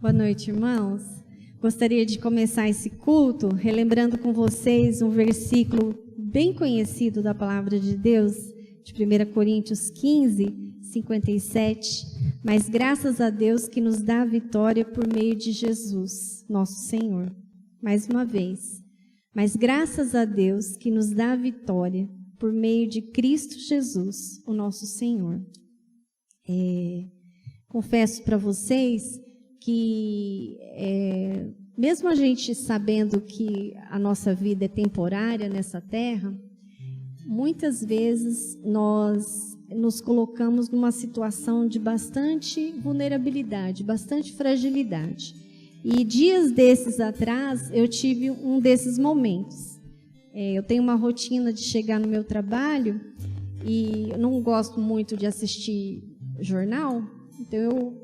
Boa noite, irmãos. Gostaria de começar esse culto relembrando com vocês um versículo bem conhecido da palavra de Deus, de 1 Coríntios 15, 57. Mas graças a Deus que nos dá a vitória por meio de Jesus, nosso Senhor. Mais uma vez. Mas graças a Deus que nos dá a vitória por meio de Cristo Jesus, o nosso Senhor. Confesso para vocês que, mesmo a gente sabendo que a nossa vida é temporária nessa terra, muitas vezes nós nos colocamos numa situação de bastante vulnerabilidade, bastante fragilidade. E dias desses atrás, eu tive um desses momentos. Eu tenho uma rotina de chegar no meu trabalho e eu não gosto muito de assistir jornal, então eu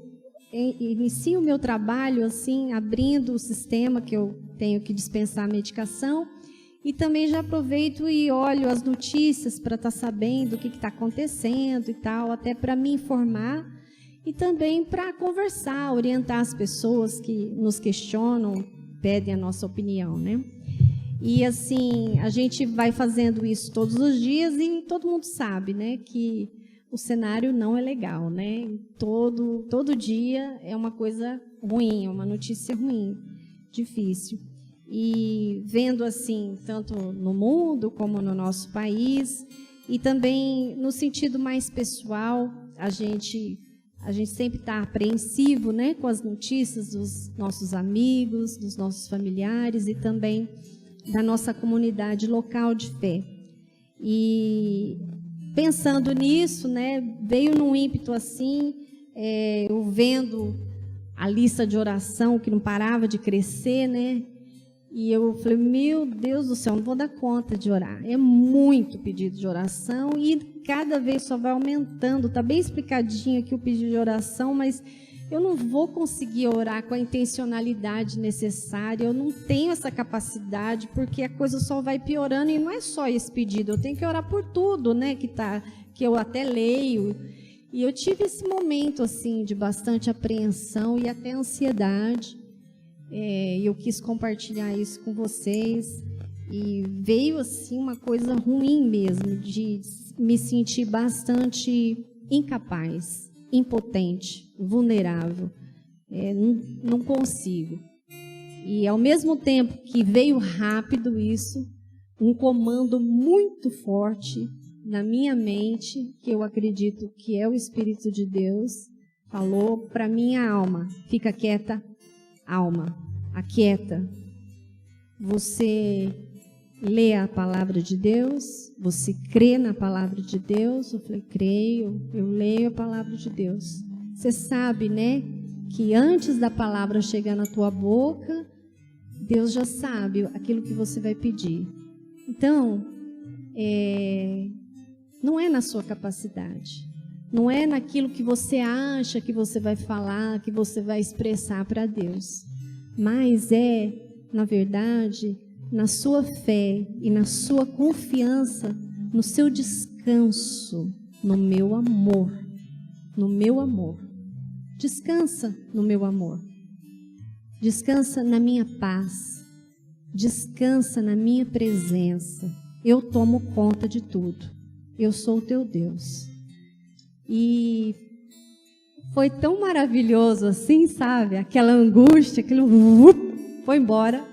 inicio o meu trabalho assim, abrindo o sistema que eu tenho que dispensar a medicação, e também já aproveito e olho as notícias para estar sabendo o que está acontecendo e tal, até para me informar e também para conversar, orientar as pessoas que nos questionam, pedem a nossa opinião, né? E assim, a gente vai fazendo isso todos os dias e todo mundo sabe, né, que o cenário não é legal, né? Todo dia é uma coisa ruim, é uma notícia ruim, difícil. E vendo assim, tanto no mundo como no nosso país, e também no sentido mais pessoal, a gente sempre está apreensivo, né, com as notícias dos nossos amigos, dos nossos familiares e também da nossa comunidade local de fé. E pensando nisso, né, veio num ímpeto assim, eu vendo a lista de oração que não parava de crescer, né, e eu falei, meu Deus do céu, não vou dar conta de orar. É muito pedido de oração e cada vez só vai aumentando. Está bem explicadinho aqui o pedido de oração, mas eu não vou conseguir orar com a intencionalidade necessária, eu não tenho essa capacidade, porque a coisa só vai piorando, e não é só esse pedido, eu tenho que orar por tudo, né, que eu até leio. E eu tive esse momento assim de bastante apreensão e até ansiedade, e eu quis compartilhar isso com vocês, e veio assim uma coisa ruim mesmo, de me sentir bastante incapaz, impotente, vulnerável, não consigo. E ao mesmo tempo que veio rápido isso, um comando muito forte na minha mente, que eu acredito que é o Espírito de Deus, falou para minha alma, fica quieta, alma, aquieta. Você lê a palavra de Deus, você crê na palavra de Deus. Eu falei, creio, eu leio a palavra de Deus. Você sabe, né, que antes da palavra chegar na tua boca, Deus já sabe aquilo que você vai pedir. Então, não é na sua capacidade, não é naquilo que você acha que você vai falar, que você vai expressar para Deus, mas na verdade, na sua fé e na sua confiança, no seu descanso, no meu amor, no meu amor. Descansa no meu amor. Descansa na minha paz. Descansa na minha presença. Eu tomo conta de tudo. Eu sou o teu Deus. E foi tão maravilhoso assim, sabe? Aquela angústia, aquele foi embora.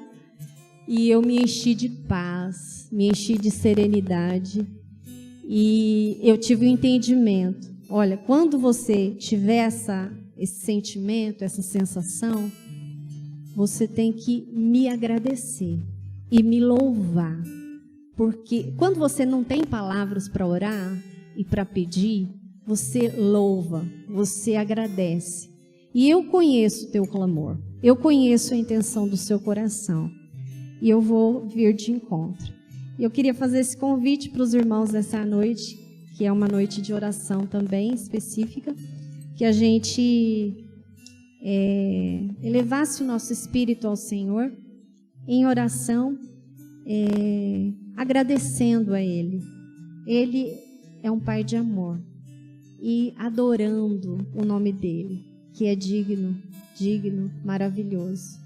E eu me enchi de paz, me enchi de serenidade. E eu tive um entendimento. Olha, quando você tiver esse sentimento, essa sensação, você tem que me agradecer e me louvar. Porque quando você não tem palavras para orar e para pedir, você louva, você agradece. E eu conheço o teu clamor, eu conheço a intenção do seu coração. E eu vou vir de encontro. E eu queria fazer esse convite para os irmãos nessa noite, que é uma noite de oração também específica, que a gente elevasse o nosso espírito ao Senhor em oração, agradecendo a Ele. Ele é um Pai de amor e adorando o nome dEle, que é digno, maravilhoso.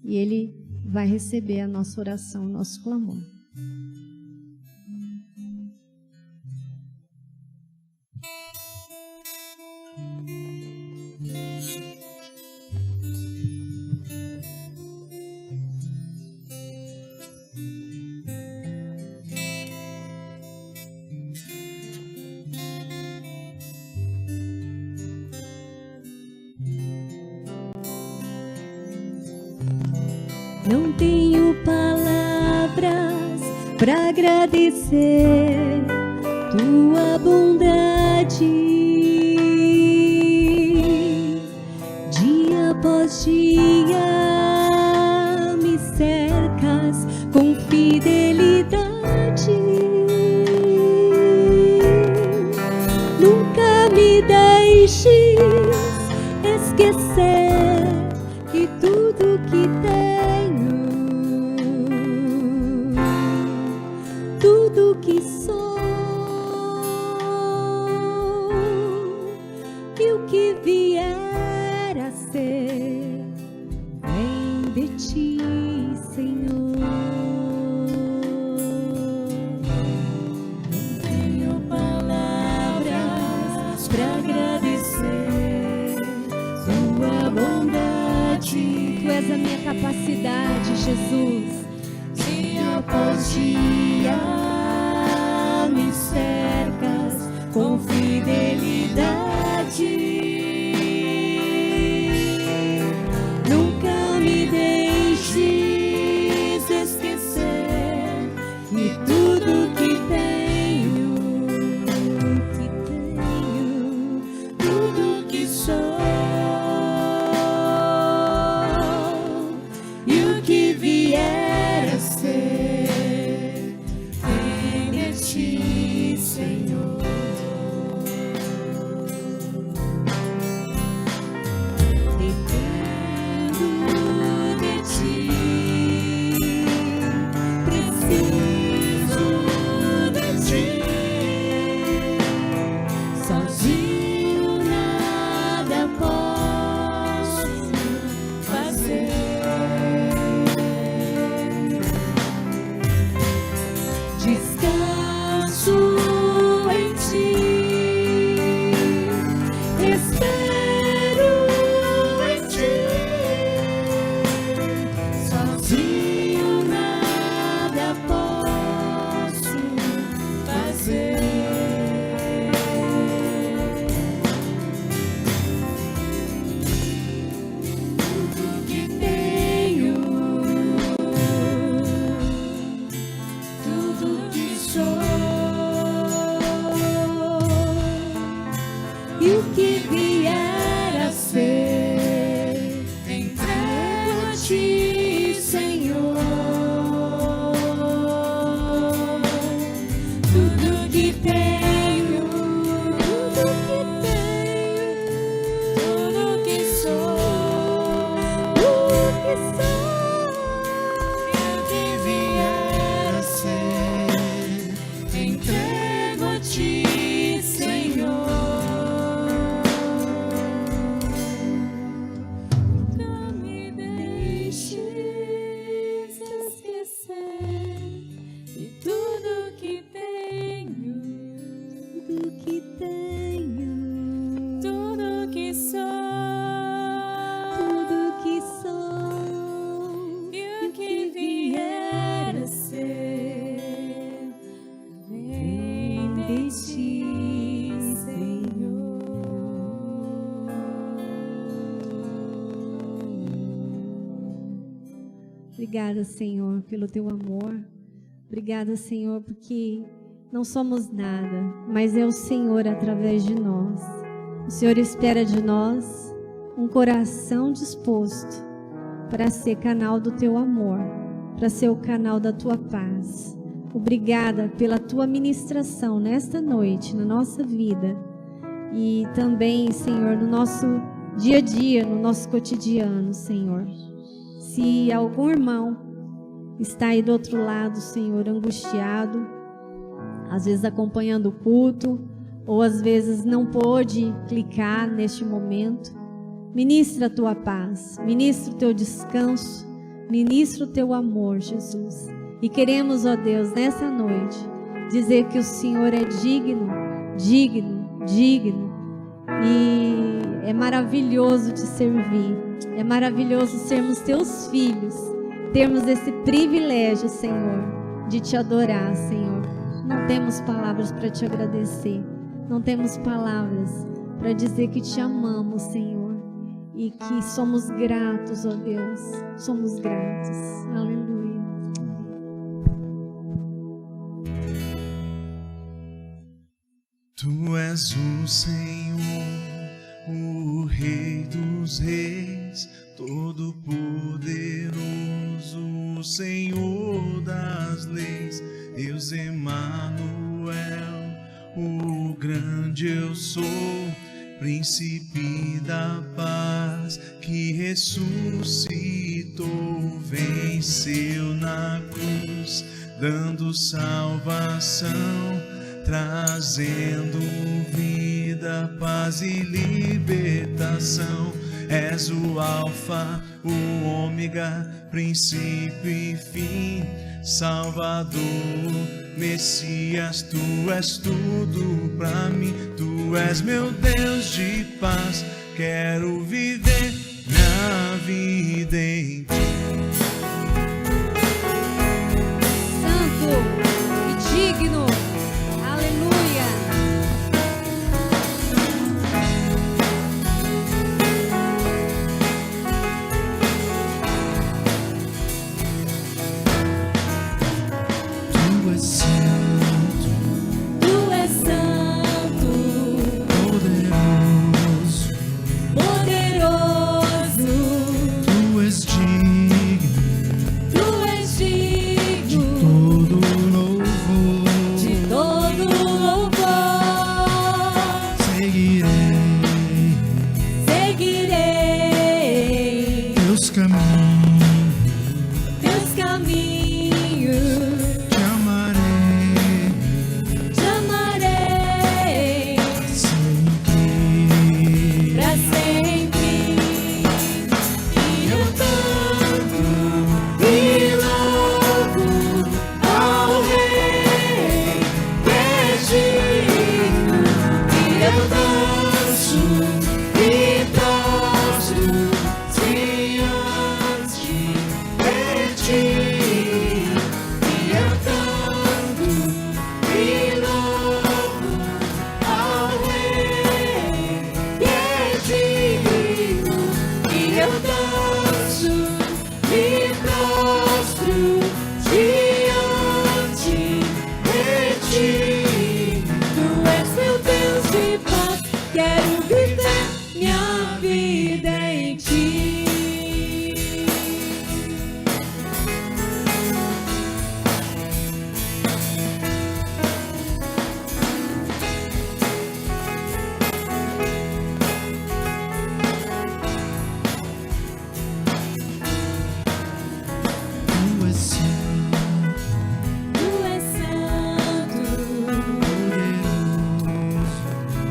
E Ele vai receber a nossa oração, o nosso clamor. Não tenho palavras para agradecer tua bondade. Dia após dia a minha capacidade, Jesus. Dia após dia me cercas com fidelidade. Nunca me deixes esquecer que tudo que tenho, tudo que sou e o que vier a ser, vem de ti, Senhor. Dependo de ti, preciso de ti. Sozinho nada posso fazer. Descanso em ti, espero em ti. Sozinho nada posso fazer. Tudo que tenho, tudo que sou e o que vier a ser, entrego a ti, Senhor. Tudo que tenho, tudo que sou, e o que vier a ser, entrego a ti, Senhor. Nunca me deixes esquecer de tudo que tenho, Tudo que tenho, tudo que sou, tudo que sou e o que vier a ser, vem de ti, Senhor. Obrigada, Senhor, pelo teu amor. Obrigada, Senhor, porque não somos nada, mas é o Senhor através de nós. O Senhor espera de nós um coração disposto para ser canal do teu amor, para ser o canal da tua paz. Obrigada pela tua ministração nesta noite, na nossa vida e também, Senhor, no nosso dia a dia, no nosso cotidiano, Senhor. Se algum irmão está aí do outro lado, Senhor, angustiado, às vezes acompanhando o culto, ou às vezes não pôde clicar neste momento, ministra a tua paz, ministra o teu descanso, ministra o teu amor, Jesus. E queremos, ó Deus, nessa noite, dizer que o Senhor é digno, digno, digno, e é maravilhoso te servir, é maravilhoso sermos teus filhos, termos esse privilégio, Senhor, de te adorar, Senhor. Não temos palavras para te agradecer, não temos palavras para dizer que te amamos, Senhor, e que somos gratos, ó Deus, somos gratos. Aleluia. Tu és o Senhor, o Rei dos Reis, Todo-Poderoso, o Senhor das leis, Deus Emanuel, o grande eu sou, Príncipe da paz, que ressuscitou, venceu na cruz, dando salvação, trazendo vida, paz e libertação. És o Alfa, o Ômega, princípio e fim, Salvador, Messias, Tu és tudo pra mim. Tu és meu Deus de paz, quero viver na minha vida em ti. Santo e digno. Aleluia. Tu és santo, Tu és santo, poderoso, poderoso. tu és digno Tu és digno todo louvor. de todo louvor. Seguirei Teus caminhos, teus caminhos. te amarei Te amarei sempre. pra sempre. E eu canto e louvo ao Rei que é digno. E eu danço e prostro diante de ti. E eu canto e louvo ao Rei que é digno. E eu danço e prostro diante de ti. Tu és meu Deus de paz, quero viver minha vida em ti. Tu és santo, Tu és santo,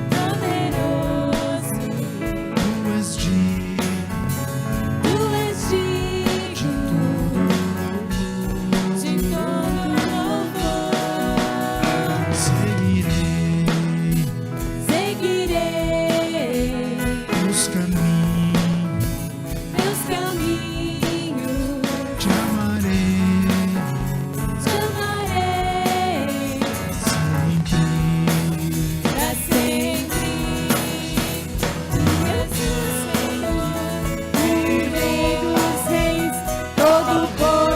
poderoso, poderoso. tu és digno Tu és digno de todo louvor. Seguirei teus caminhos, meus caminhos. te amarei Te amarei sempre. pra sempre. Tu és o Senhor, o Rei dos Reis,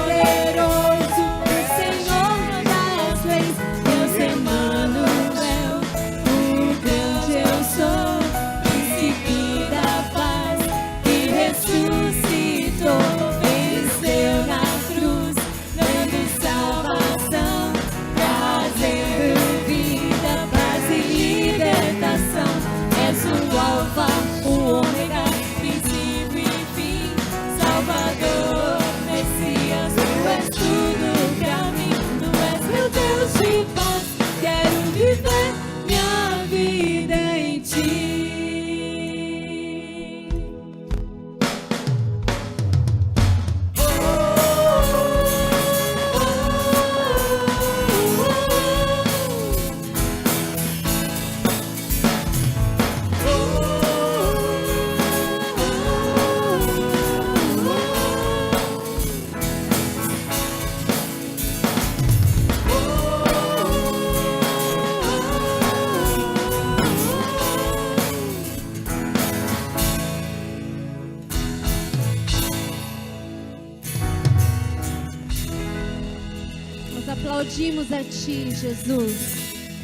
Todo-Poderoso, o Senhor das leis. Deus Emanuel, o grande eu sou, príncipe da paz, que ressuscitou, venceu na cruz, dando salvação, trazendo vida, paz e libertação. És o Alfa, o Ômega, princípio e fim, Salvador, Messias. Tu és tudo pra mim, tu és meu Deus de paz, quero viver minha vida em ti. Nós aplaudimos a Ti, Jesus.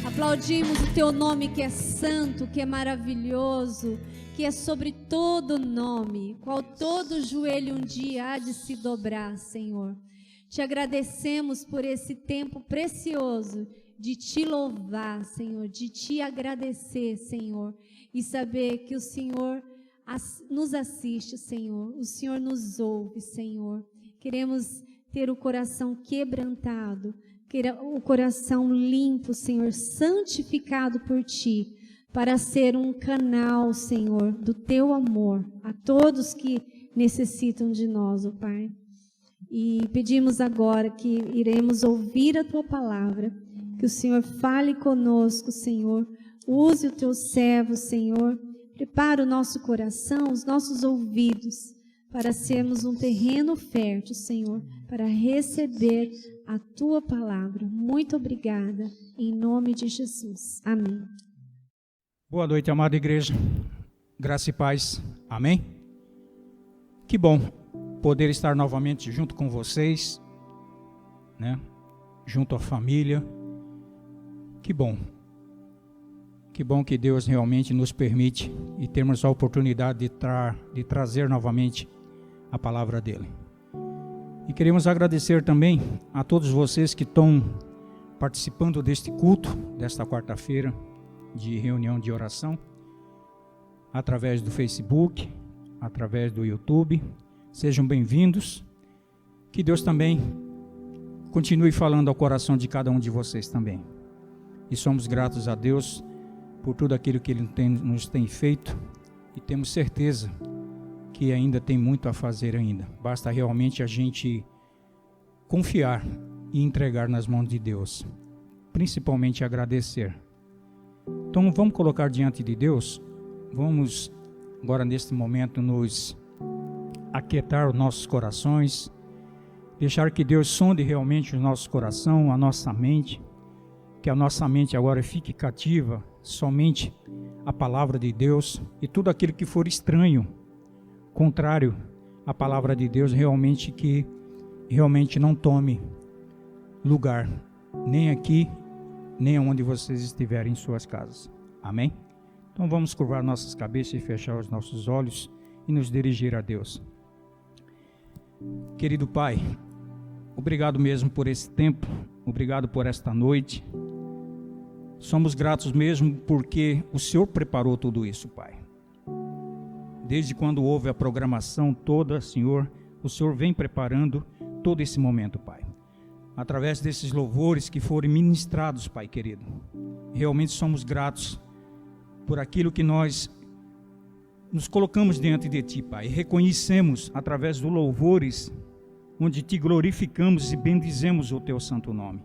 Aplaudimos o Teu nome que é santo, que é maravilhoso, que é sobre todo nome, qual todo joelho um dia há de se dobrar, Senhor. Te agradecemos por esse tempo precioso de Te louvar, Senhor, de Te agradecer, Senhor, e saber que o Senhor nos assiste, Senhor, o Senhor nos ouve, Senhor. Queremos ter o coração quebrantado, o coração limpo, Senhor, santificado por Ti, para ser um canal, Senhor, do Teu amor a todos que necessitam de nós, ó Pai. E pedimos agora que iremos ouvir a Tua palavra, que o Senhor fale conosco, Senhor, use o Teu servo, Senhor, prepara o nosso coração, os nossos ouvidos, para sermos um terreno fértil, Senhor, para receber a Tua palavra. Muito obrigada, em nome de Jesus. Amém. Boa noite, amada igreja. Graça e paz. Amém? Que bom poder estar novamente junto com vocês, né? Junto à família. Que bom. Que bom que Deus realmente nos permite e temos a oportunidade de trazer novamente a palavra dele. E queremos agradecer também a todos vocês que estão participando deste culto, desta quarta-feira de reunião de oração, através do Facebook, através do YouTube. Sejam bem-vindos. Que Deus também continue falando ao coração de cada um de vocês também. E somos gratos a Deus por tudo aquilo que Ele nos tem feito, e temos certeza que ainda tem muito a fazer ainda. Basta realmente a gente confiar e entregar nas mãos de Deus, principalmente agradecer. Então vamos colocar diante de Deus, vamos agora neste momento nos aquietar os nossos corações, deixar que Deus sonde realmente o nosso coração, a nossa mente, que a nossa mente agora fique cativa somente a palavra de Deus, e tudo aquilo que for estranho, contrário à palavra de Deus, realmente não tome lugar, nem aqui, nem onde vocês estiverem em suas casas. Amém? Então vamos curvar nossas cabeças e fechar os nossos olhos e nos dirigir a Deus. Querido Pai, obrigado mesmo por esse tempo, obrigado por esta noite. Somos gratos mesmo porque o Senhor preparou tudo isso, Pai. Desde quando houve a programação toda, Senhor, o Senhor vem preparando todo esse momento, Pai. Através desses louvores que foram ministrados, Pai querido. Realmente somos gratos por aquilo que nós nos colocamos diante de Ti, Pai. E reconhecemos através dos louvores, onde Te glorificamos e bendizemos o Teu santo nome.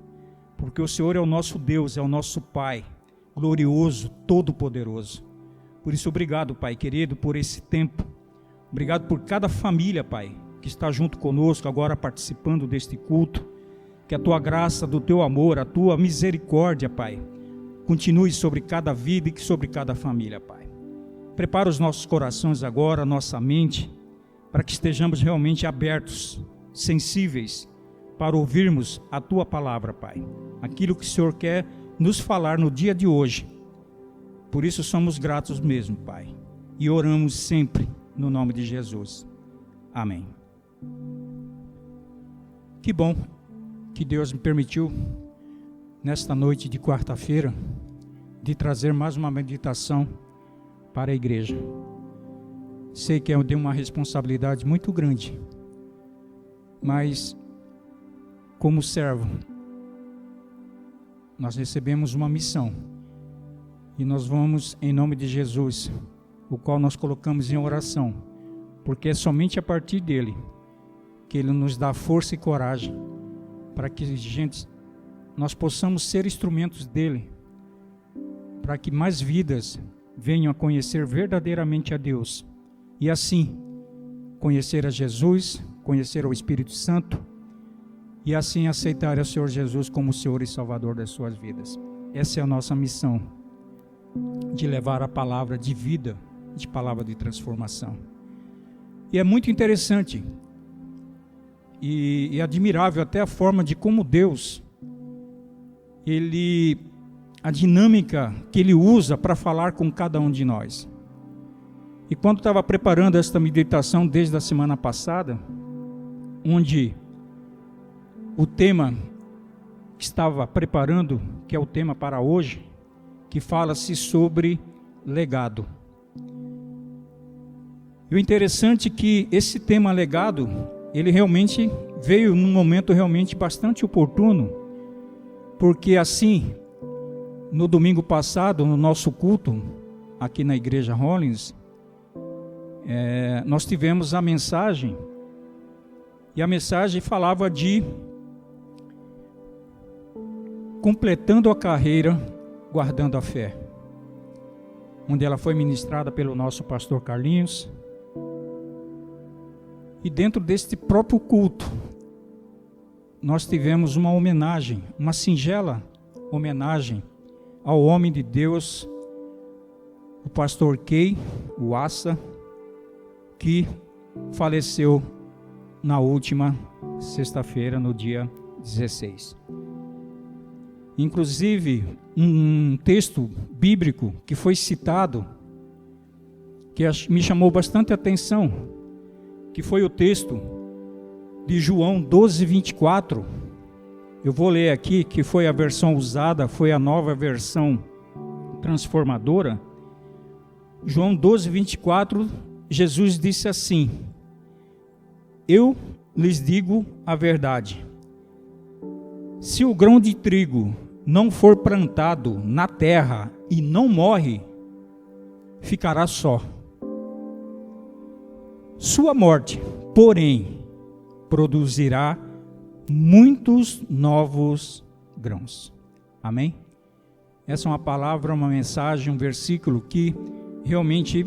Porque o Senhor é o nosso Deus, é o nosso Pai, glorioso, todo-poderoso. Por isso, obrigado, Pai querido, por esse tempo. Obrigado por cada família, Pai, que está junto conosco agora participando deste culto. Que a Tua graça, do Teu amor, a Tua misericórdia, Pai, continue sobre cada vida e sobre cada família, Pai. Prepara os nossos corações agora, a nossa mente, para que estejamos realmente abertos, sensíveis, para ouvirmos a Tua palavra, Pai. Aquilo que o Senhor quer nos falar no dia de hoje. Por isso somos gratos mesmo, Pai. E oramos sempre no nome de Jesus. Amém. Que bom que Deus me permitiu, nesta noite de quarta-feira, de trazer mais uma meditação para a igreja. Sei que eu dei uma responsabilidade muito grande, mas como servo, nós recebemos uma missão e nós vamos, em nome de Jesus, o qual nós colocamos em oração, porque é somente a partir dele que ele nos dá força e coragem para que, gente, nós possamos ser instrumentos dele, para que mais vidas venham a conhecer verdadeiramente a Deus e assim conhecer a Jesus, conhecer o Espírito Santo, e assim aceitar o Senhor Jesus como Senhor e Salvador das suas vidas. Essa é a nossa missão, de levar a palavra de vida, de palavra de transformação. E é muito interessante e admirável até a forma de como Deus, a dinâmica que Ele usa para falar com cada um de nós. E quando estava preparando esta meditação desde a semana passada, onde o tema que estava preparando, que é o tema para hoje, que fala-se sobre legado. E o interessante é que esse tema legado, ele realmente veio num momento realmente bastante oportuno, porque assim, no domingo passado, no nosso culto, aqui na Igreja Hollins, nós tivemos a mensagem, e a mensagem falava de completando a carreira, guardando a fé, onde ela foi ministrada pelo nosso pastor Carlinhos. E dentro deste próprio culto, nós tivemos uma homenagem, uma singela homenagem ao homem de Deus, o pastor Key, o Assa, que faleceu na última sexta-feira, no dia 16. Inclusive, um texto bíblico que foi citado, que me chamou bastante atenção, que foi o texto de João 12:24. Eu vou ler aqui, que foi a versão usada, foi a nova versão transformadora. João 12:24, Jesus disse assim: eu lhes digo a verdade. Se o grão de trigo não for plantado na terra e não morre, ficará só. Sua morte, porém, produzirá muitos novos grãos. Amém? Essa é uma palavra, uma mensagem, um versículo que realmente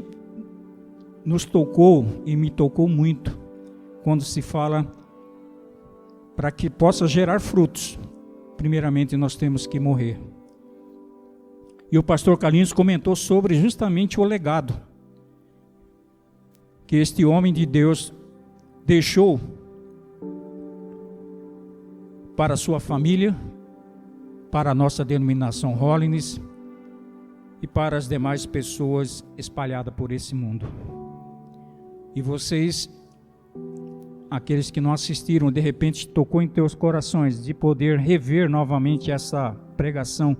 nos tocou e me tocou muito quando se fala para que possa gerar frutos. Primeiramente nós temos que morrer. E o pastor Carlinhos comentou sobre justamente o legado que este homem de Deus deixou para a sua família, para a nossa denominação Holiness e para as demais pessoas espalhadas por esse mundo. E vocês, aqueles que não assistiram, de repente tocou em teus corações de poder rever novamente essa pregação.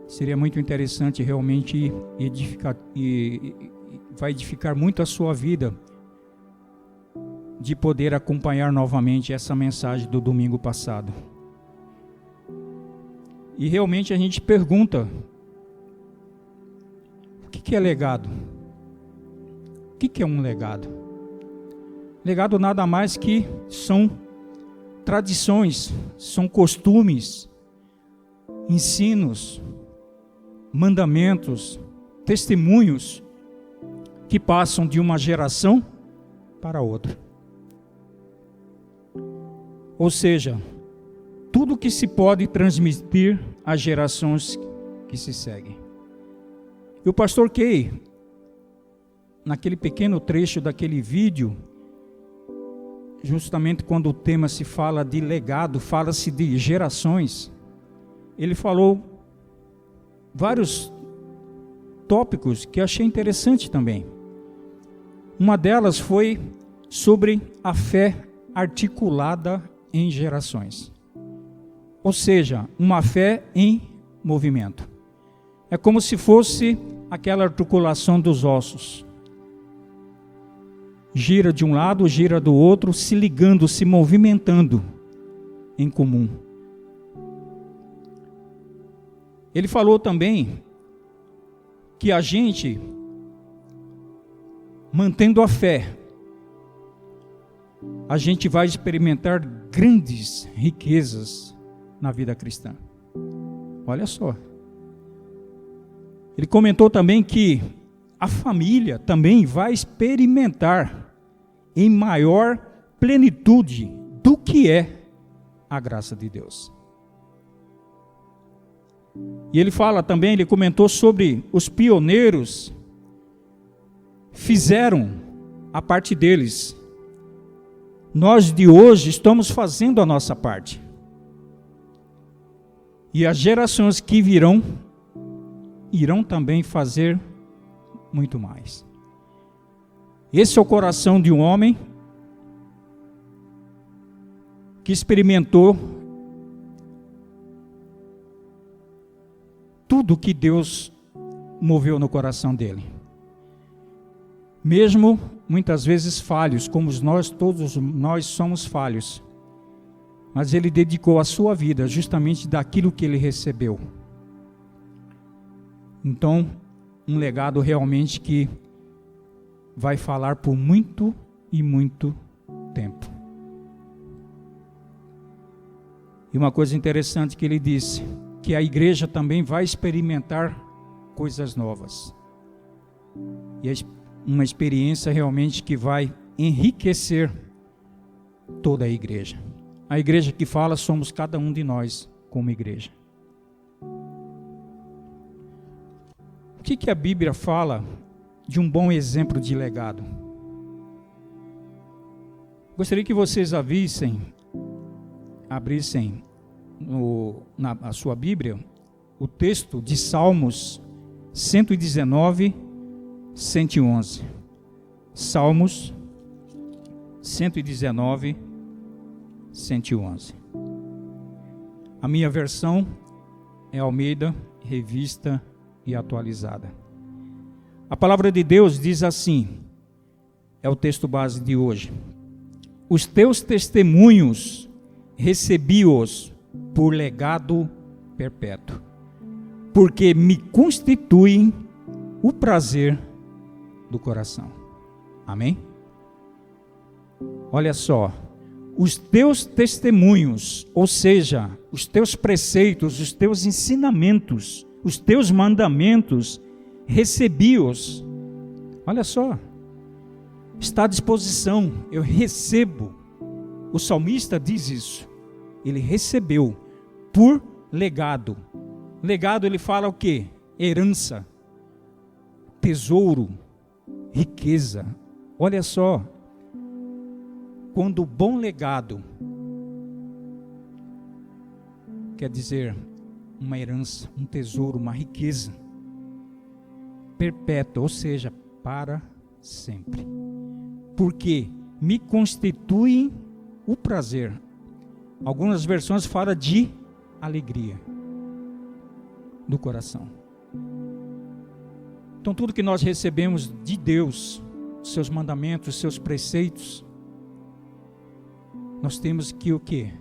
Seria muito interessante realmente edificar, e vai edificar muito a sua vida, de poder acompanhar novamente essa mensagem do domingo passado. E realmente a gente pergunta: o que é legado? O que é um legado? Legado nada mais que são tradições, são costumes, ensinos, mandamentos, testemunhos que passam de uma geração para outra. Ou seja, tudo que se pode transmitir às gerações que se seguem. E o pastor Key, naquele pequeno trecho daquele vídeo, justamente quando o tema se fala de legado, fala-se de gerações, ele falou vários tópicos que achei interessante também. Uma delas foi sobre a fé articulada em gerações. Ou seja, uma fé em movimento. É como se fosse aquela articulação dos ossos. Gira de um lado, gira do outro, se ligando, se movimentando em comum. Ele falou também que a gente, mantendo a fé, a gente vai experimentar grandes riquezas na vida cristã. Olha só. Ele comentou também que a família também vai experimentar em maior plenitude do que é a graça de Deus. E ele fala também, ele comentou sobre os pioneiros fizeram a parte deles. Nós de hoje estamos fazendo a nossa parte. E as gerações que virão, irão também fazer muito mais. Esse é o coração de um homem que experimentou tudo que Deus moveu no coração dele. Mesmo muitas vezes falhos, como todos nós somos falhos. Mas ele dedicou a sua vida justamente daquilo que ele recebeu. Então, um legado realmente que vai falar por muito e muito tempo. E uma coisa interessante que ele disse, que a igreja também vai experimentar coisas novas. E uma experiência realmente que vai enriquecer toda a igreja. A igreja que fala somos cada um de nós como igreja. O que a Bíblia fala de um bom exemplo de legado? Gostaria que vocês abrissem na sua Bíblia o texto de Salmos 119, 111. Salmos 119, 111. A minha versão é Almeida, revista e atualizada. A palavra de Deus diz assim, é o texto base de hoje: os teus testemunhos recebi-os por legado perpétuo, porque me constituem o prazer do coração. Amém? Olha só, os teus testemunhos, ou seja, os teus preceitos, os teus ensinamentos, os teus mandamentos, recebi-os. Olha só, está à disposição, eu recebo. O salmista diz isso, ele recebeu por legado. Legado, ele fala o quê? Herança, tesouro, riqueza. Olha só, quando o bom legado quer dizer uma herança, um tesouro, uma riqueza perpétua, ou seja, para sempre. Porque me constituem o prazer. Algumas versões falam de alegria do coração. Então tudo que nós recebemos de Deus, seus mandamentos, seus preceitos, nós temos que o quê?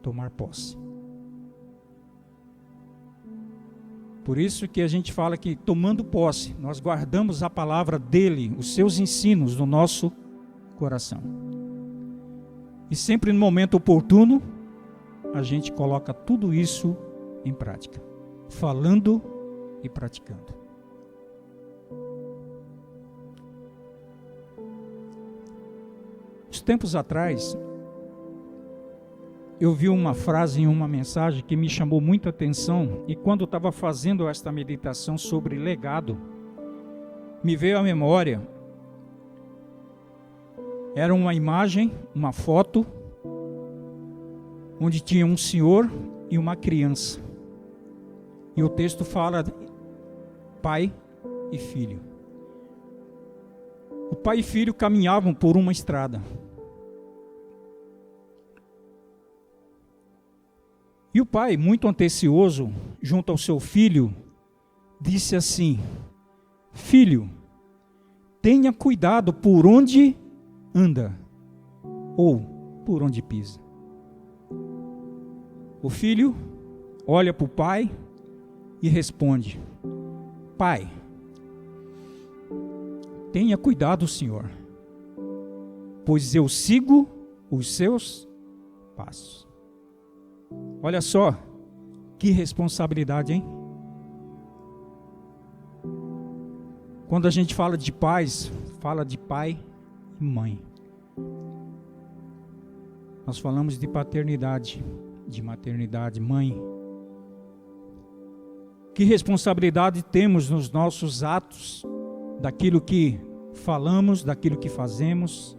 Tomar posse. Por isso que a gente fala que tomando posse, nós guardamos a palavra dele, os seus ensinos no nosso coração. E sempre no momento oportuno, a gente coloca tudo isso em prática, falando e praticando. Uns tempos atrás, eu vi uma frase em uma mensagem que me chamou muita atenção, e quando eu estava fazendo esta meditação sobre legado, me veio à memória, era uma imagem, uma foto, onde tinha um senhor e uma criança, e o texto fala pai e filho. O pai e filho caminhavam por uma estrada, e o pai, muito atencioso, junto ao seu filho, disse assim: filho, tenha cuidado por onde anda, ou por onde pisa. O filho olha para o pai e responde: pai, tenha cuidado, senhor, pois eu sigo os seus passos. Olha só, que responsabilidade, hein? Quando a gente fala de pais, fala de pai e mãe. Nós falamos de paternidade, de maternidade, mãe. Que responsabilidade temos nos nossos atos, daquilo que falamos, daquilo que fazemos,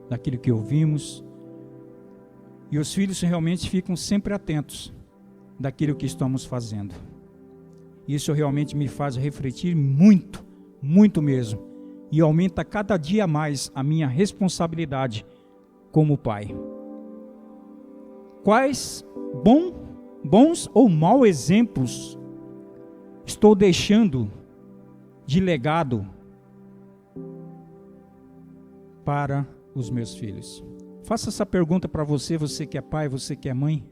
daquilo que ouvimos. E os filhos realmente ficam sempre atentos daquilo que estamos fazendo. Isso realmente me faz refletir muito, muito mesmo. E aumenta cada dia mais a minha responsabilidade como pai. Quais bons ou maus exemplos estou deixando de legado para os meus filhos? Faça essa pergunta para você, você que é pai, você que é mãe.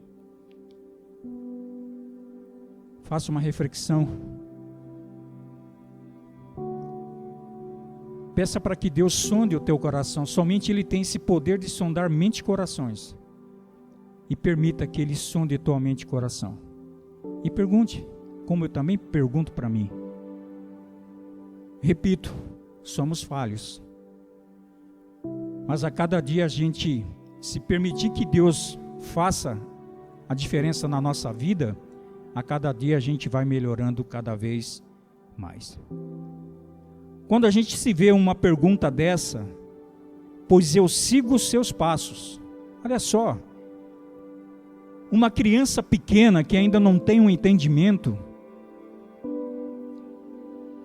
Faça uma reflexão. Peça para que Deus sonde o teu coração. Somente Ele tem esse poder de sondar mente e corações. E permita que Ele sonde tua mente e coração. E pergunte, como eu também pergunto para mim. Repito, somos falhos. Mas a cada dia a gente, se permitir que Deus faça a diferença na nossa vida, a cada dia a gente vai melhorando cada vez mais. Quando a gente se vê uma pergunta dessa, pois eu sigo os seus passos. Olha só, uma criança pequena que ainda não tem um entendimento,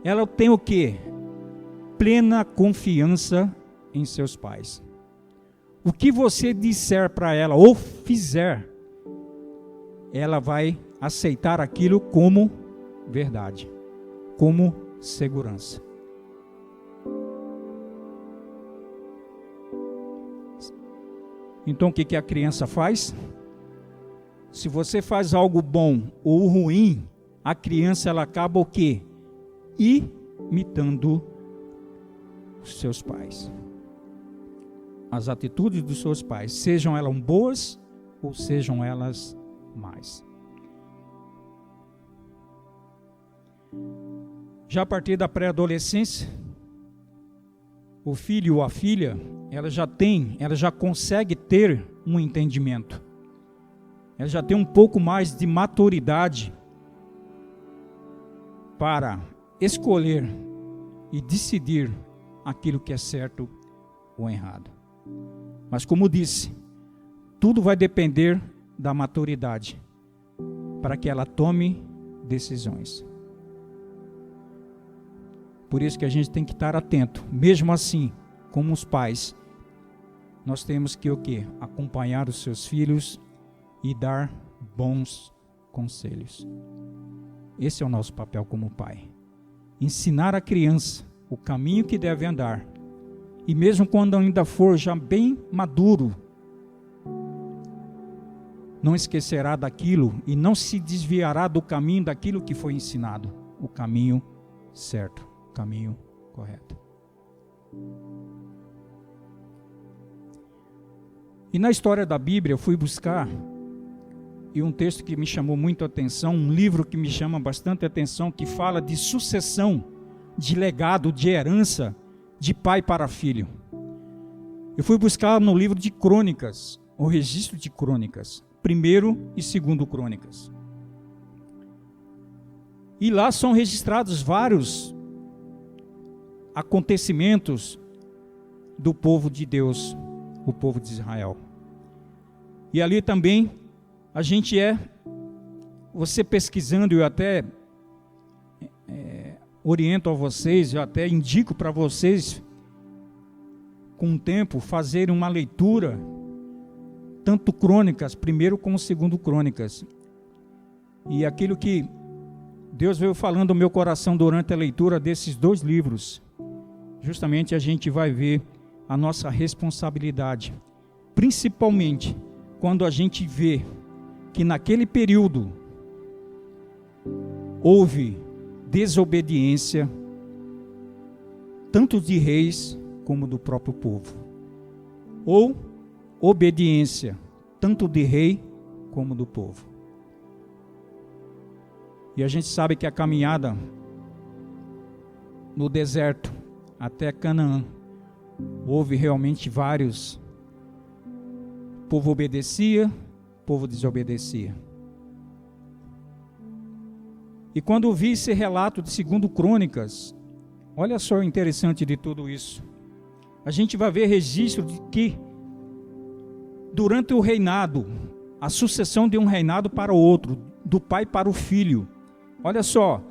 ela tem o quê? Plena confiança em seus pais. O que você disser para ela ou fizer, ela vai aceitar aquilo como verdade, como segurança. Então o que a criança faz? Se você faz algo bom ou ruim, a criança ela acaba o quê? Imitando os seus pais. As atitudes dos seus pais, sejam elas boas ou sejam elas más. Já a partir da pré-adolescência, o filho ou a filha, ela já consegue ter um entendimento. Ela já tem um pouco mais de maturidade para escolher e decidir aquilo que é certo ou errado. Mas como disse, tudo vai depender da maturidade para que ela tome decisões. Por isso que a gente tem que estar atento. Mesmo assim, como os pais, nós temos que o quê? Acompanhar os seus filhos e dar bons conselhos. Esse é o nosso papel como pai. Ensinar a criança o caminho que deve andar. E mesmo quando ainda for já bem maduro, não esquecerá daquilo e não se desviará do caminho daquilo que foi ensinado. O caminho certo, o caminho correto. E na história da Bíblia eu fui buscar, e um texto que me chamou muito a atenção, um livro que me chama bastante a atenção, que fala de sucessão, de legado, de herança, de pai para filho. Eu fui buscar no livro de Crônicas, o registro de Crônicas, 1º e 2º Crônicas. E lá são registrados vários acontecimentos do povo de Deus, o povo de Israel. E ali também a gente você pesquisando, eu até oriento a vocês, eu até indico para vocês, com o tempo, fazerem uma leitura, tanto Crônicas, 1º como 2º Crônicas. E aquilo que Deus veio falando no meu coração durante a leitura desses 2 livros, justamente a gente vai ver a nossa responsabilidade, principalmente quando a gente vê que naquele período houve desobediência, tanto de reis como do próprio povo, ou obediência, tanto de rei como do povo. E a gente sabe que a caminhada no deserto até Canaã, houve realmente vários, o povo obedecia, o povo desobedecia. E quando eu vi esse relato de 2º Crônicas, olha só o interessante de tudo isso. A gente vai ver registro de que durante o reinado, a sucessão de um reinado para o outro, do pai para o filho. Olha só,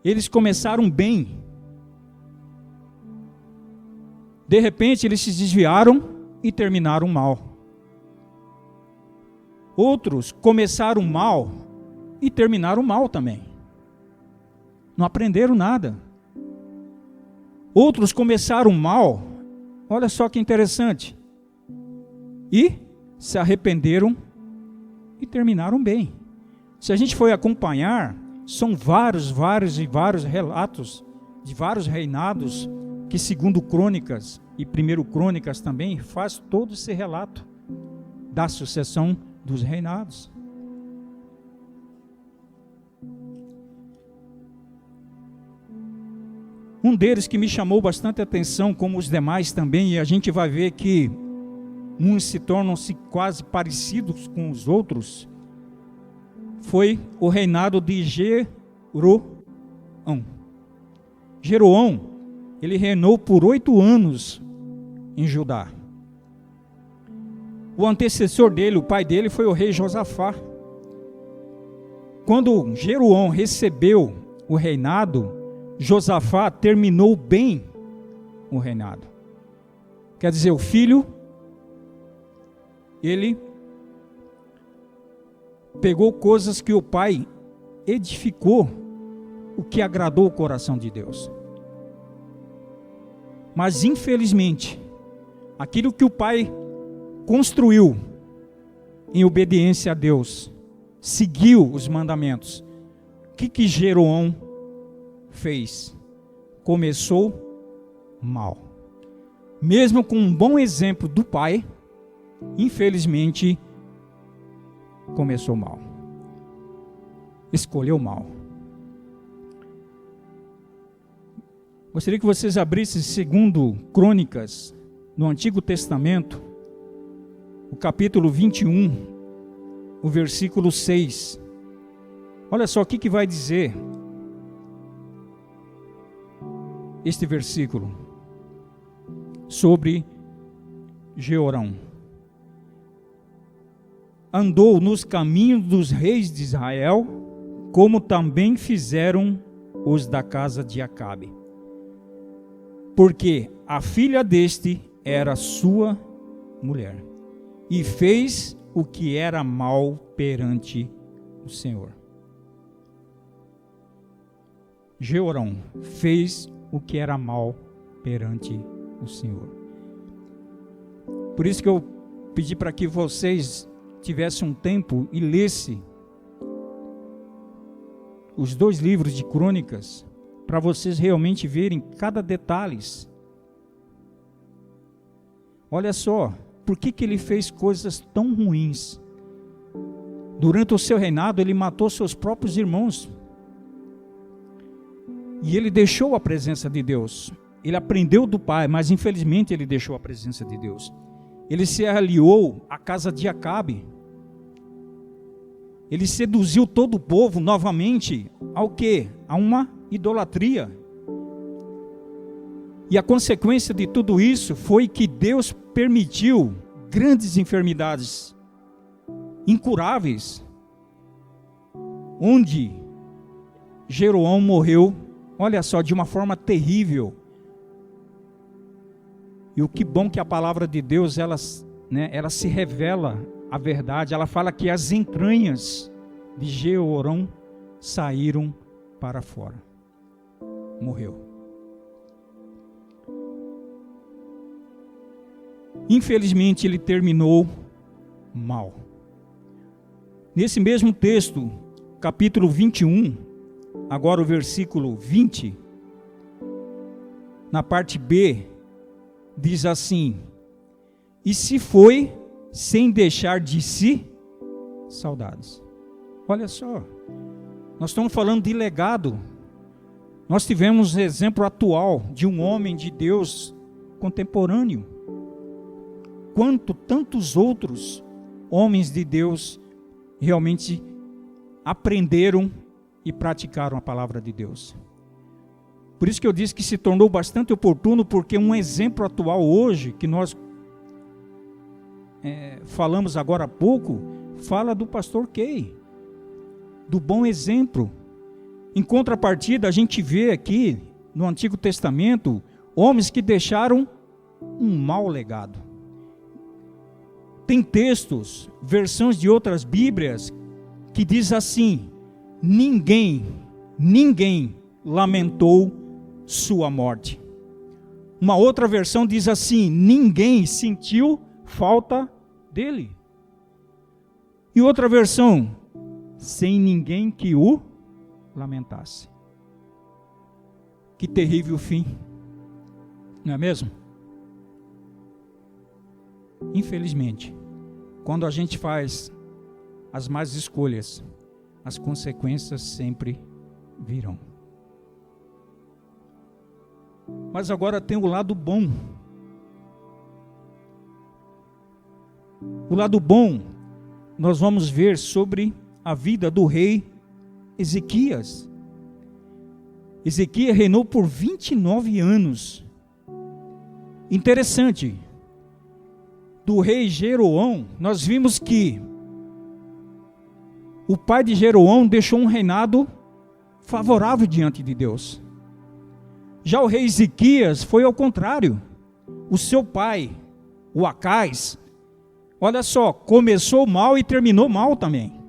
eles começaram bem. De repente eles se desviaram e terminaram mal. Outros começaram mal e terminaram mal também. Não aprenderam nada. Outros começaram mal, olha só que interessante, e se arrependeram e terminaram bem. Se a gente for acompanhar, são vários relatos de vários reinados que 2º Crônicas e 1º Crônicas também faz todo esse relato da sucessão dos reinados. Um deles que me chamou bastante atenção, como os demais também, e a gente vai ver que uns se tornam-se quase parecidos com os outros, foi o reinado de Jeroão. Jeroão, ele reinou por 8 anos em Judá. O antecessor dele, o pai dele, foi o rei Josafá. Quando Jeroão recebeu o reinado, Josafá terminou bem o reinado. Quer dizer, o filho, ele pegou coisas que o pai edificou, o que agradou o coração de Deus. Mas infelizmente, aquilo que o pai construiu em obediência a Deus, seguiu os mandamentos, o que Jeroão fez? Começou mal. Mesmo com um bom exemplo do pai, infelizmente, começou mal. Escolheu mal. Gostaria que vocês abrissem 2 Crônicas, no Antigo Testamento, o capítulo 21, o versículo 6. Olha só o que vai dizer este versículo sobre Jeorão. Andou nos caminhos dos reis de Israel, como também fizeram os da casa de Acabe. Porque a filha deste era sua mulher, e fez o que era mal perante o Senhor. Jeorão fez o que era mal perante o Senhor. Por isso que eu pedi para que vocês tivessem um tempo e lessem os 2 livros de Crônicas, para vocês realmente verem cada detalhe. Olha só, por que ele fez coisas tão ruins? Durante o seu reinado, ele matou seus próprios irmãos. E ele deixou a presença de Deus. Ele aprendeu do pai, mas infelizmente ele deixou a presença de Deus. Ele se aliou à casa de Acabe. Ele seduziu todo o povo novamente ao quê? A uma idolatria. E a consequência de tudo isso foi que Deus permitiu grandes enfermidades incuráveis, onde Jeroão morreu, olha só, de uma forma terrível. E o que bom que a palavra de Deus, ela se revela a verdade. Ela fala que as entranhas de Jeorão saíram para fora. Morreu. Infelizmente ele terminou mal. Nesse mesmo texto, capítulo 21, agora o versículo 20, na parte B, diz assim: e se foi sem deixar de si saudades. Olha só, nós estamos falando de legado. Nós tivemos exemplo atual de um homem de Deus contemporâneo, quanto tantos outros homens de Deus realmente aprenderam e praticaram a palavra de Deus. Por isso que eu disse que se tornou bastante oportuno, porque um exemplo atual hoje, que nós falamos agora há pouco, fala do pastor Key, do bom exemplo. Em contrapartida, a gente vê aqui no Antigo Testamento homens que deixaram um mau legado. Tem textos, versões de outras Bíblias, que diz assim: ninguém lamentou sua morte. Uma outra versão diz assim: ninguém sentiu falta dele. E outra versão: sem ninguém que o lamentasse. Que terrível fim, não é mesmo? Infelizmente, quando a gente faz as más escolhas, as consequências sempre virão. Mas agora tem o lado bom. O lado bom, nós vamos ver sobre a vida do rei Ezequias. Ezequias reinou por 29 anos. Interessante, do rei Jeroão, nós vimos que o pai de Jeroão deixou um reinado favorável diante de Deus. Já o rei Ezequias foi ao contrário. O seu pai, o Acais, olha só, começou mal e terminou mal também.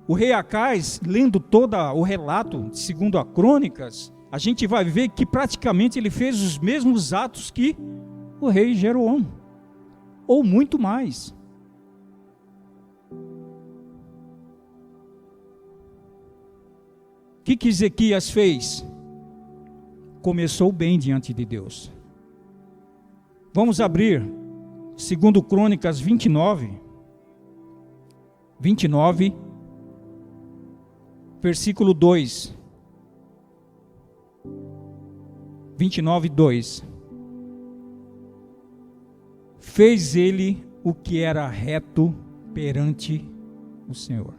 O rei Acais, lendo todo o relato, segundo a Crônicas, a gente vai ver que praticamente ele fez os mesmos atos que o rei Jeroão, ou muito mais. O que Ezequias fez? Começou bem diante de Deus. Vamos abrir, segundo Crônicas 29, versículo 2. 29, 2. Fez ele o que era reto perante o Senhor.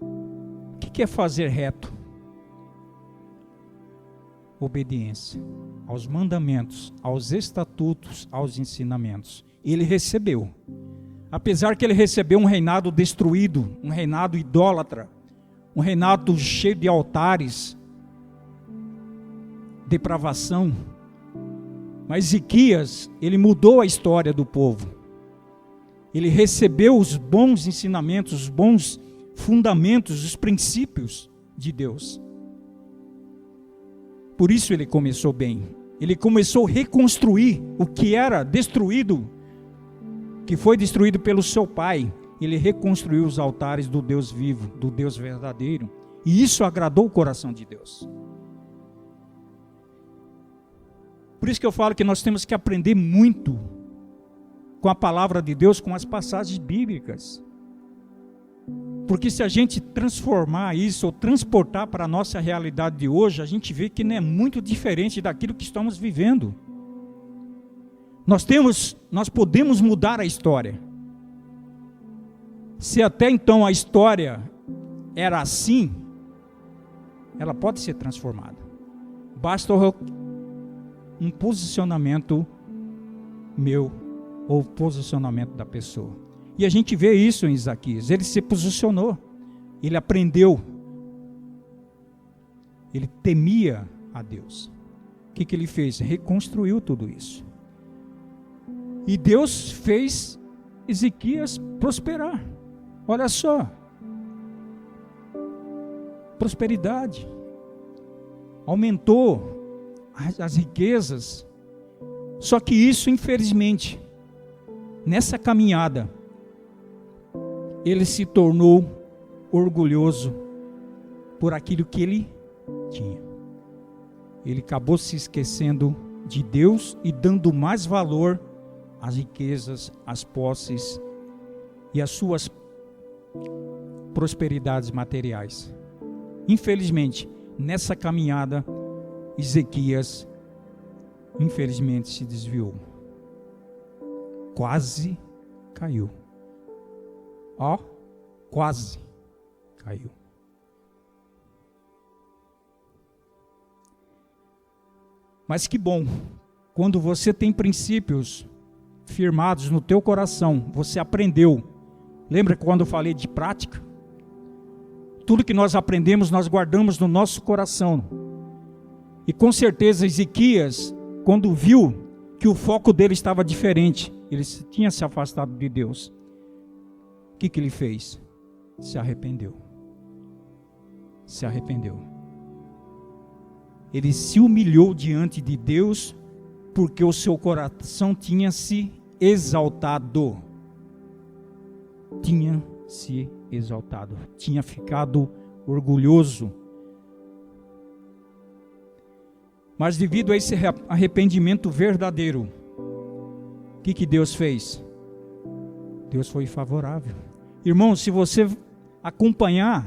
O que é fazer reto? Obediência aos mandamentos, aos estatutos, aos ensinamentos. Ele recebeu. Apesar que ele recebeu um reinado destruído, um reinado idólatra, um reinado cheio de altares, depravação, mas Ezequias, ele mudou a história do povo. Ele recebeu os bons ensinamentos, os bons fundamentos, os princípios de Deus. Por isso ele começou bem. Ele começou a reconstruir o que era destruído, que foi destruído pelo seu pai. Ele reconstruiu os altares do Deus vivo, do Deus verdadeiro. E isso agradou o coração de Deus. Por isso que eu falo que nós temos que aprender muito com a palavra de Deus, com as passagens bíblicas. Porque se a gente transformar isso, ou transportar para a nossa realidade de hoje, a gente vê que não é muito diferente daquilo que estamos vivendo. Nós podemos mudar a história. Se até então a história era assim, ela pode ser transformada. Basta um posicionamento meu, ou posicionamento da pessoa. E a gente vê isso em Ezequias. Ele se posicionou, ele aprendeu, ele temia a Deus. O que ele fez? Reconstruiu tudo isso. E Deus fez Ezequias prosperar. Olha só, prosperidade, aumentou as riquezas. Só que isso, infelizmente, nessa caminhada, ele se tornou orgulhoso por aquilo que ele tinha. Ele acabou se esquecendo de Deus e dando mais valor às riquezas, às posses e às suas prosperidades materiais. Infelizmente, nessa caminhada, Ezequias, infelizmente, se desviou. Quase caiu. Quase caiu. Mas que bom, quando você tem princípios firmados no teu coração, você aprendeu. Lembra quando eu falei de prática? Tudo que nós aprendemos, nós guardamos no nosso coração. E com certeza Ezequias, quando viu que o foco dele estava diferente, ele tinha se afastado de Deus. O que ele fez? Se arrependeu. Se arrependeu. Ele se humilhou diante de Deus, porque o seu coração tinha se exaltado. Tinha se exaltado. Tinha ficado orgulhoso. Mas devido a esse arrependimento verdadeiro, o que Deus fez? Deus foi favorável. Irmão, se você acompanhar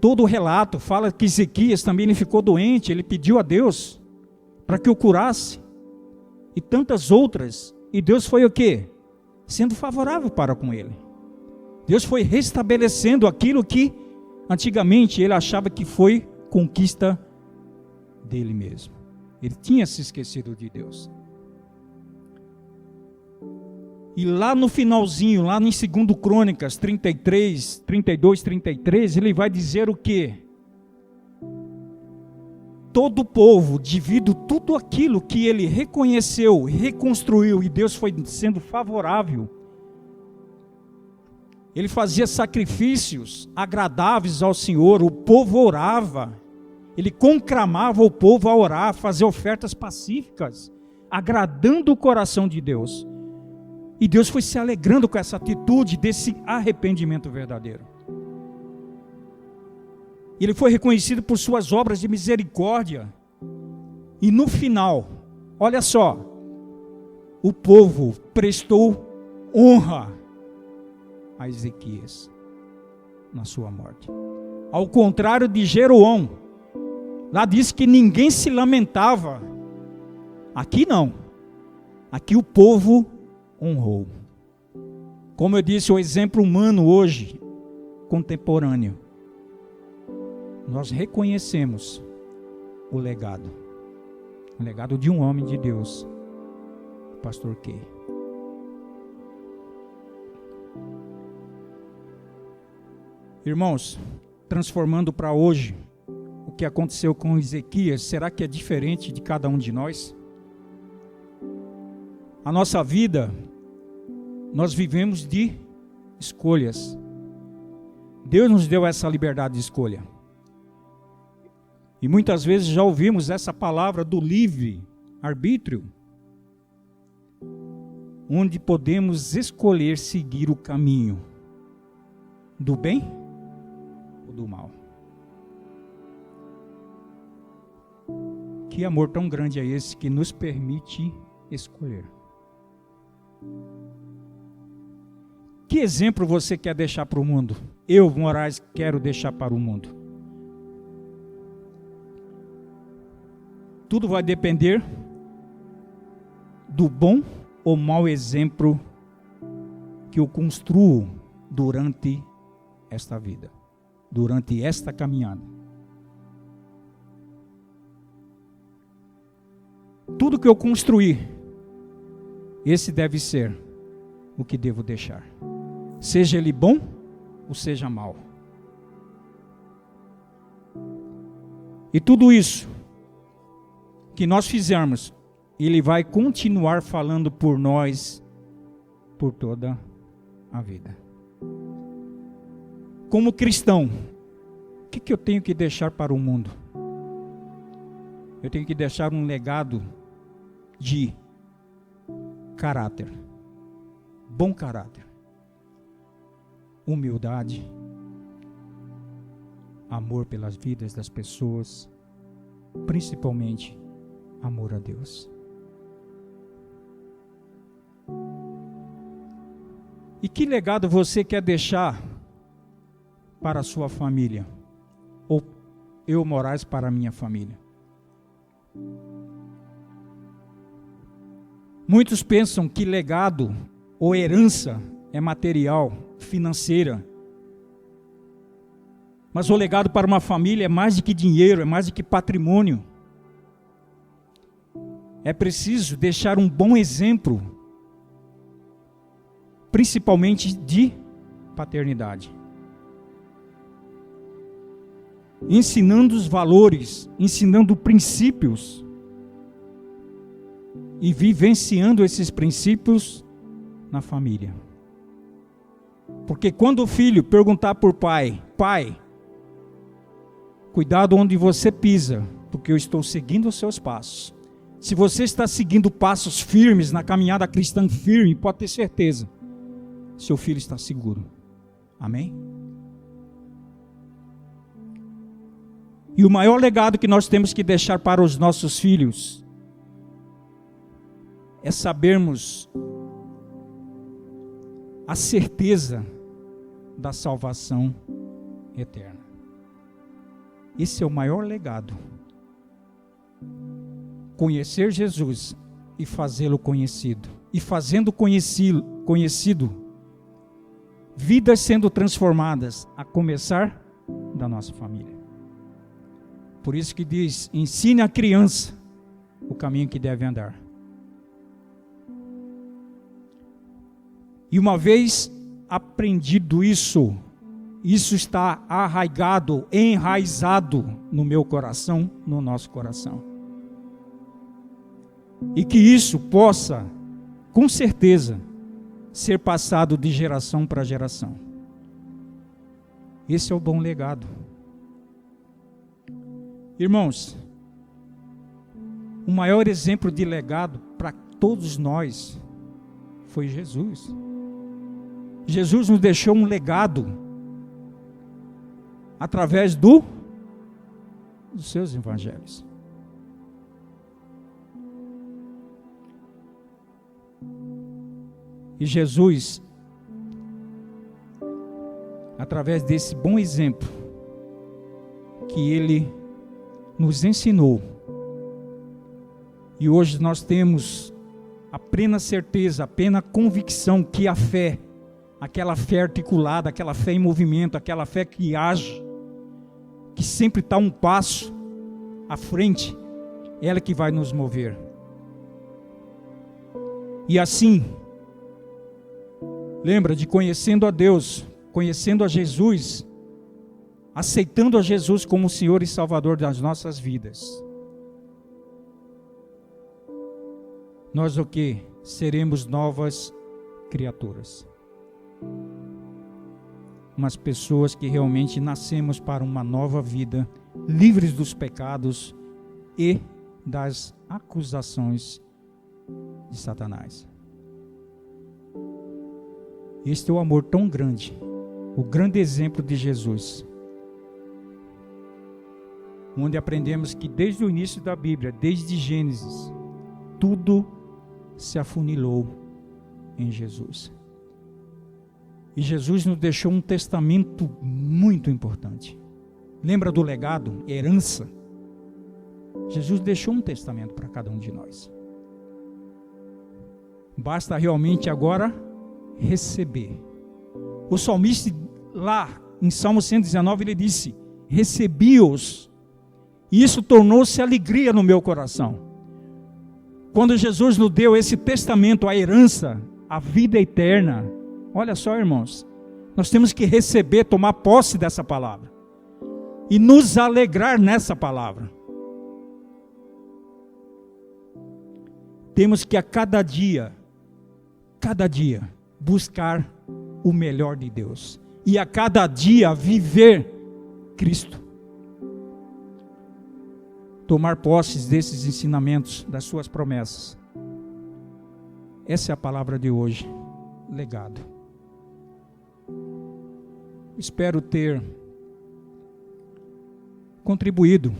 todo o relato fala que Ezequias também ele ficou doente, ele pediu a Deus para que o curasse, e tantas outras, e Deus foi o quê? Sendo favorável para com ele. Deus foi restabelecendo aquilo que antigamente ele achava que foi conquista dele mesmo. Ele tinha se esquecido de Deus. E lá no finalzinho, lá em 2 Crônicas 32, 33, ele vai dizer o quê? Todo o povo, devido tudo aquilo que ele reconheceu, reconstruiu, e Deus foi sendo favorável, ele fazia sacrifícios agradáveis ao Senhor, o povo orava, ele conclamava o povo a orar, a fazer ofertas pacíficas, agradando o coração de Deus. E Deus foi se alegrando com essa atitude, desse arrependimento verdadeiro. Ele foi reconhecido por suas obras de misericórdia. E no final, olha só, o povo prestou honra a Ezequias na sua morte. Ao contrário de Jeroão, lá diz que ninguém se lamentava. Aqui não. Aqui o povo honrou. Como eu disse, o exemplo humano hoje, contemporâneo, nós reconhecemos o legado de um homem de Deus, Pastor Key. Irmãos, transformando para hoje, o que aconteceu com Ezequias, será que é diferente de cada um de nós? A nossa vida, nós vivemos de escolhas. Deus nos deu essa liberdade de escolha. E muitas vezes já ouvimos essa palavra do livre-arbítrio, onde podemos escolher seguir o caminho do bem ou do mal. Que amor tão grande é esse que nos permite escolher. Que exemplo você quer deixar para o mundo? Eu, Moraes, quero deixar para o mundo. Tudo vai depender do bom ou mau exemplo que eu construo durante esta vida, durante esta caminhada. Tudo que eu construir, esse deve ser o que devo deixar. Seja ele bom ou seja mau. E tudo isso que nós fizermos, ele vai continuar falando por nós por toda a vida. Como cristão, o que eu tenho que deixar para o mundo? Eu tenho que deixar um legado de caráter, bom caráter, humildade, amor pelas vidas das pessoas, principalmente amor a Deus. E que legado você quer deixar para a sua família? Ou eu, Moraes, para a minha família? Muitos pensam que legado ou herança é material, financeira. Mas o legado para uma família é mais do que dinheiro, é mais do que patrimônio. É preciso deixar um bom exemplo, principalmente de paternidade. Ensinando os valores, ensinando princípios e vivenciando esses princípios na família. Porque quando o filho perguntar por pai, cuidado onde você pisa, porque eu estou seguindo os seus passos. Se você está seguindo passos firmes na caminhada cristã firme, pode ter certeza, seu filho está seguro. Amém? E o maior legado que nós temos que deixar para os nossos filhos é sabermos a certeza da salvação eterna. Esse é o maior legado. Conhecer Jesus e fazê-lo conhecido. E fazendo conhecido, vidas sendo transformadas, a começar da nossa família. Por isso que diz, ensine a criança o caminho que deve andar. E uma vez aprendido isso está arraigado, enraizado no meu coração, no nosso coração. E que isso possa, com certeza, ser passado de geração para geração. Esse é o bom legado. Irmãos, o maior exemplo de legado para todos nós foi Jesus. Jesus nos deixou um legado através dos seus evangelhos. E Jesus, através desse bom exemplo que Ele nos ensinou, e hoje nós temos a plena certeza, a plena convicção que a fé, aquela fé articulada, aquela fé em movimento, aquela fé que age, que sempre está um passo à frente, ela que vai nos mover. E assim, lembra de conhecendo a Deus, conhecendo a Jesus, aceitando a Jesus como Senhor e Salvador das nossas vidas. Nós o que? Seremos novas criaturas. Umas pessoas que realmente nascemos para uma nova vida, livres dos pecados e das acusações de Satanás. Este é o amor tão grande, o grande exemplo de Jesus, onde aprendemos que desde o início da Bíblia, desde Gênesis, tudo se afunilou em Jesus. E Jesus nos deixou um testamento muito importante. Lembra do legado, herança? Jesus deixou um testamento para cada um de nós. Basta realmente agora receber. O salmista lá em Salmo 119 ele disse: recebi-os, e isso tornou-se alegria no meu coração. Quando Jesus nos deu esse testamento, a herança, a vida eterna, olha só, irmãos, nós temos que receber, tomar posse dessa palavra e nos alegrar nessa palavra. Temos que a cada dia, buscar o melhor de Deus e a cada dia viver Cristo. Tomar posses desses ensinamentos, das suas promessas. Essa é a palavra de hoje, legado. Espero ter contribuído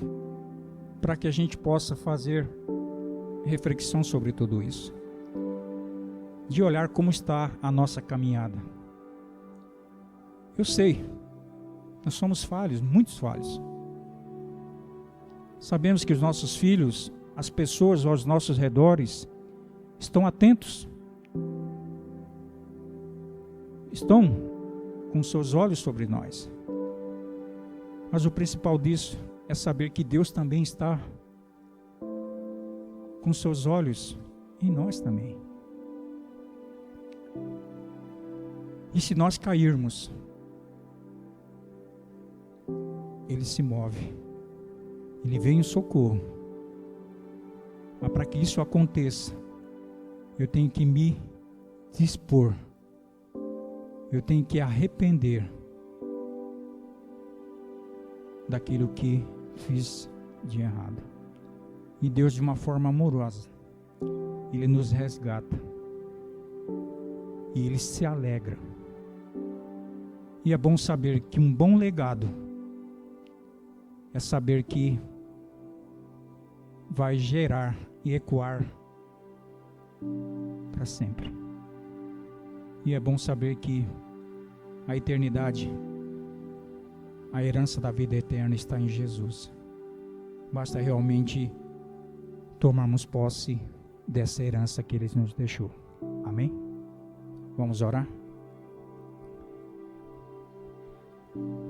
para que a gente possa fazer reflexão sobre tudo isso. De olhar como está a nossa caminhada. Eu sei, nós somos falhos, muitos falhos. Sabemos que os nossos filhos, as pessoas aos nossos redores, estão atentos. Estão com seus olhos sobre nós. Mas o principal disso é saber que Deus também está com seus olhos em nós também. E se nós cairmos, Ele se move. Ele vem em socorro. Mas para que isso aconteça, eu tenho que me dispor. Eu tenho que arrepender daquilo que fiz de errado. E Deus, de uma forma amorosa, Ele nos resgata. E Ele se alegra. E é bom saber que um bom legado é saber que vai gerar e ecoar para sempre. E é bom saber que a eternidade A herança da vida eterna está em Jesus. Basta realmente tomarmos posse dessa herança que Ele nos deixou. Amém? Vamos orar?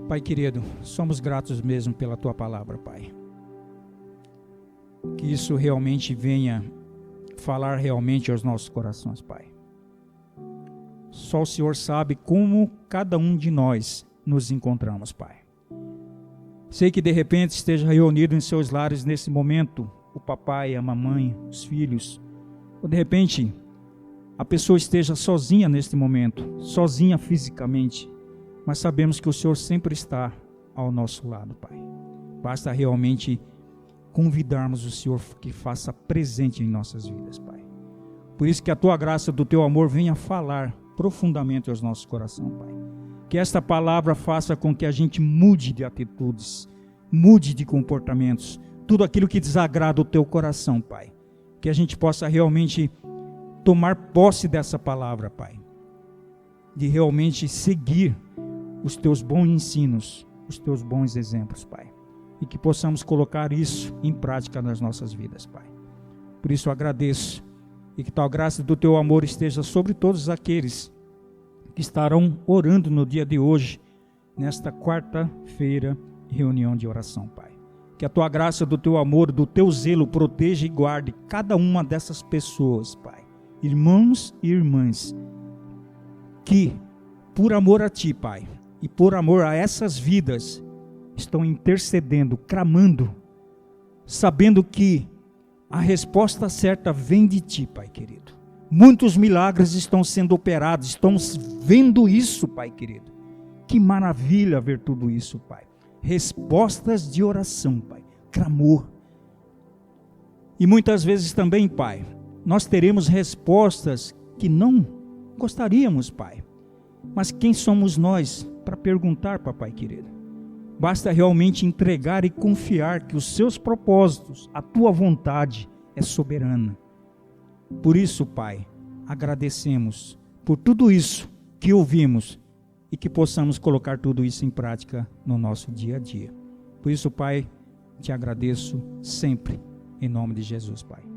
Pai querido, somos gratos mesmo pela Tua palavra, Pai. Que isso realmente venha falar realmente aos nossos corações, Pai. Só o Senhor sabe como cada um de nós nos encontramos, Pai. Sei que de repente esteja reunido em seus lares nesse momento, o papai, a mamãe, os filhos, ou de repente a pessoa esteja sozinha neste momento, sozinha fisicamente, mas sabemos que o Senhor sempre está ao nosso lado, Pai. Basta realmente convidarmos o Senhor que faça presente em nossas vidas, Pai. Por isso que a Tua graça, do Teu amor venha falar profundamente aos nossos corações, Pai. Que esta palavra faça com que a gente mude de atitudes, mude de comportamentos, tudo aquilo que desagrada o Teu coração, Pai. Que a gente possa realmente tomar posse dessa palavra, Pai. De realmente seguir os Teus bons ensinos, os Teus bons exemplos, Pai. E que possamos colocar isso em prática nas nossas vidas, Pai. Por isso eu agradeço. E que tal graça do Teu amor esteja sobre todos aqueles que estarão orando no dia de hoje, nesta quarta-feira, reunião de oração, Pai. Que a Tua graça do Teu amor, do Teu zelo, proteja e guarde cada uma dessas pessoas, Pai. Irmãos e irmãs, que por amor a Ti, Pai, e por amor a essas vidas, estão intercedendo, clamando, sabendo que a resposta certa vem de Ti, Pai querido. Muitos milagres estão sendo operados, estamos vendo isso, Pai querido. Que maravilha ver tudo isso, Pai. Respostas de oração, Pai, clamor. E muitas vezes também, Pai, nós teremos respostas que não gostaríamos, Pai. Mas quem somos nós para perguntar, Papai querido? Basta realmente entregar e confiar que os Seus propósitos, a Tua vontade é soberana. Por isso, Pai, agradecemos por tudo isso que ouvimos e que possamos colocar tudo isso em prática no nosso dia a dia. Por isso, Pai, Te agradeço sempre, em nome de Jesus, Pai.